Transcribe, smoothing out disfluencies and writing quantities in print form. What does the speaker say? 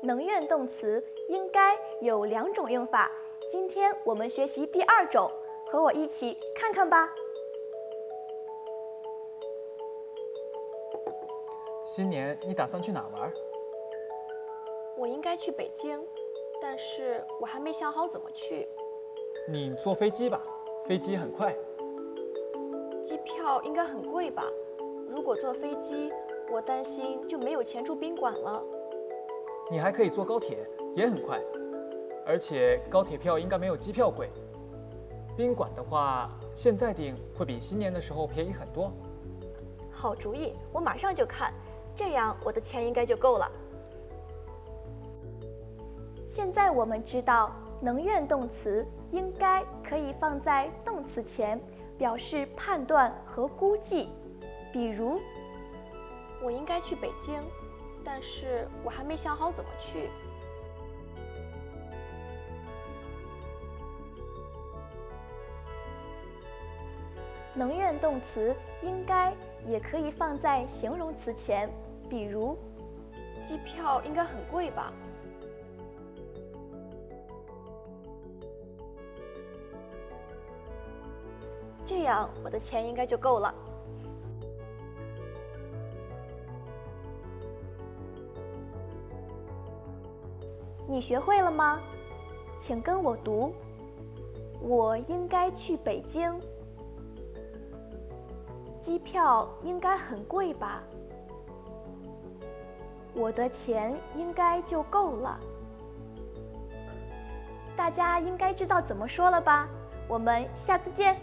能愿动词应该有2种用法，今天我们学习第2种，和我一起看看吧。新年你打算去哪玩？我应该去北京，但是我还没想好怎么去。你坐飞机吧，飞机很快。机票应该很贵吧？如果坐飞机，我担心就没有钱住宾馆了。你还可以坐高铁，也很快，而且高铁票应该没有机票贵。宾馆的话，现在订会比新年的时候便宜很多。好主意，我马上就看，这样我的钱应该就够了。现在我们知道，能愿动词应该可以放在动词前，表示判断和估计。比如，我应该去北京，但是我还没想好怎么去。能愿动词应该也可以放在形容词前，比如，机票应该很贵吧？这样我的钱应该就够了。你学会了吗？请跟我读：我应该去北京，机票应该很贵吧？我的钱应该就够了。大家应该知道怎么说了吧？我们下次见。